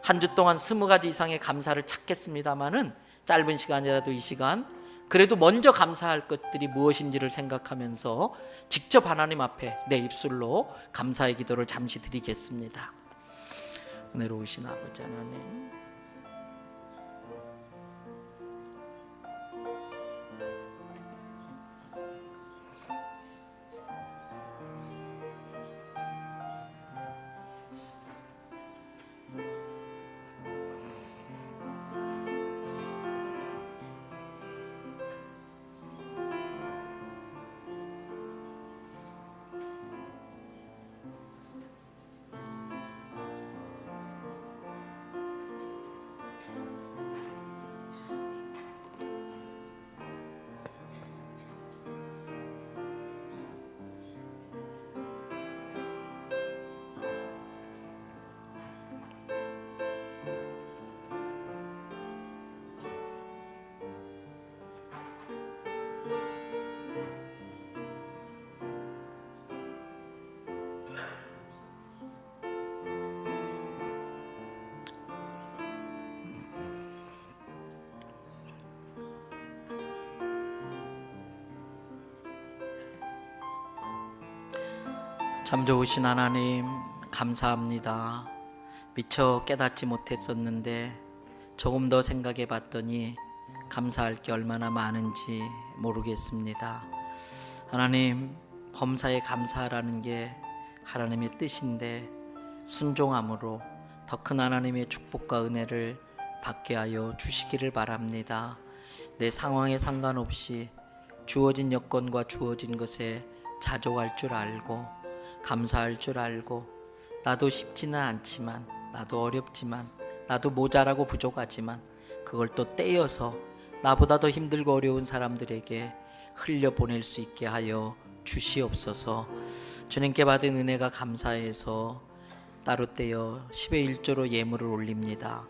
한 주 동안 20가지 이상의 감사를 찾겠습니다마는 짧은 시간이라도 이 시간 그래도 먼저 감사할 것들이 무엇인지를 생각하면서 직접 하나님 앞에 내 입술로 감사의 기도를 잠시 드리겠습니다. 은혜로우신 아버지 하나님, 참 좋으신 하나님 감사합니다. 미처 깨닫지 못했었는데 조금 더 생각해 봤더니 감사할 게 얼마나 많은지 모르겠습니다. 하나님, 범사에 감사하라는 게 하나님의 뜻인데 순종함으로 더 큰 하나님의 축복과 은혜를 받게 하여 주시기를 바랍니다. 내 상황에 상관없이 주어진 여건과 주어진 것에 자족할 줄 알고 감사할 줄 알고, 나도 쉽지는 않지만, 나도 어렵지만, 나도 모자라고 부족하지만 그걸 또 떼어서 나보다 더 힘들고 어려운 사람들에게 흘려보낼 수 있게 하여 주시옵소서. 주님께 받은 은혜가 감사해서 따로 떼어 10의 1조로 예물을 올립니다.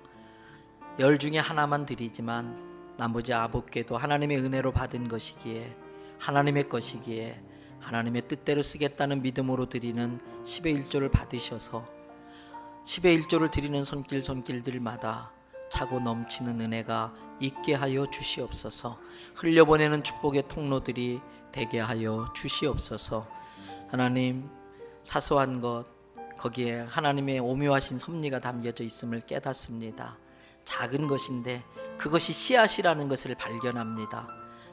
10 중에 하나만 드리지만 나머지 9개도 하나님의 은혜로 받은 것이기에, 하나님의 것이기에 하나님의 뜻대로 쓰겠다는 믿음으로 드리는 10의 1조를 받으셔서 10의 1조를 드리는 손길들마다 차고 넘치는 은혜가 있게 하여 주시옵소서. 흘려보내는 축복의 통로들이 되게 하여 주시옵소서. 하나님, 사소한 것 거기에 하나님의 오묘하신 섭리가 담겨져 있음을 깨닫습니다. 작은 것인데 그것이 씨앗이라는 것을 발견합니다.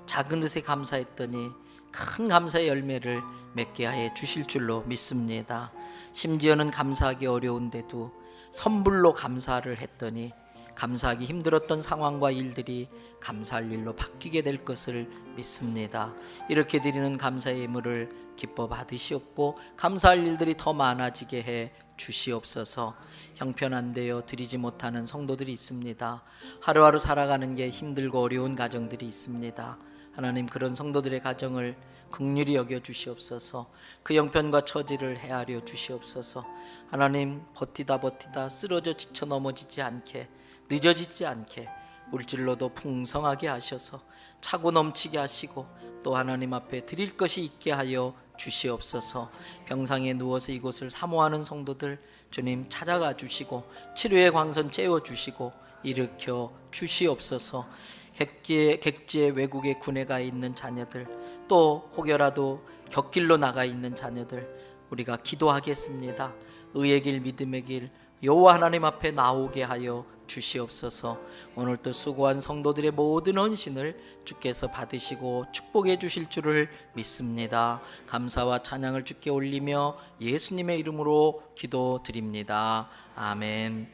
작은 것에 감사했더니 큰 감사의 열매를 맺게 해 주실 줄로 믿습니다. 심지어는 감사하기 어려운데도 선불로 감사를 했더니 감사하기 힘들었던 상황과 일들이 감사할 일로 바뀌게 될 것을 믿습니다. 이렇게 드리는 감사의 예물을 기뻐 받으시옵고 감사할 일들이 더 많아지게 해 주시옵소서. 형편안 되어 드리지 못하는 성도들이 있습니다. 하루하루 살아가는 게 힘들고 어려운 가정들이 있습니다. 하나님, 그런 성도들의 가정을 긍휼히 여겨 주시옵소서. 그 형편과 처지를 헤아려 주시옵소서. 하나님, 버티다 쓰러져 지쳐 넘어지지 않게, 늦어지지 않게 물질로도 풍성하게 하셔서 차고 넘치게 하시고 또 하나님 앞에 드릴 것이 있게 하여 주시옵소서. 병상에 누워서 이곳을 사모하는 성도들 주님 찾아가 주시고 치료의 광선 쬐어 주시고 일으켜 주시옵소서. 객지에 외국에 군에 가 있는 자녀들, 또 혹여라도 곁길로 나가 있는 자녀들, 우리가 기도하겠습니다. 의의 길 믿음의 길 여호와 하나님 앞에 나오게 하여 주시옵소서. 오늘도 수고한 성도들의 모든 헌신을 주께서 받으시고 축복해 주실 줄을 믿습니다. 감사와 찬양을 주께 올리며 예수님의 이름으로 기도드립니다. 아멘.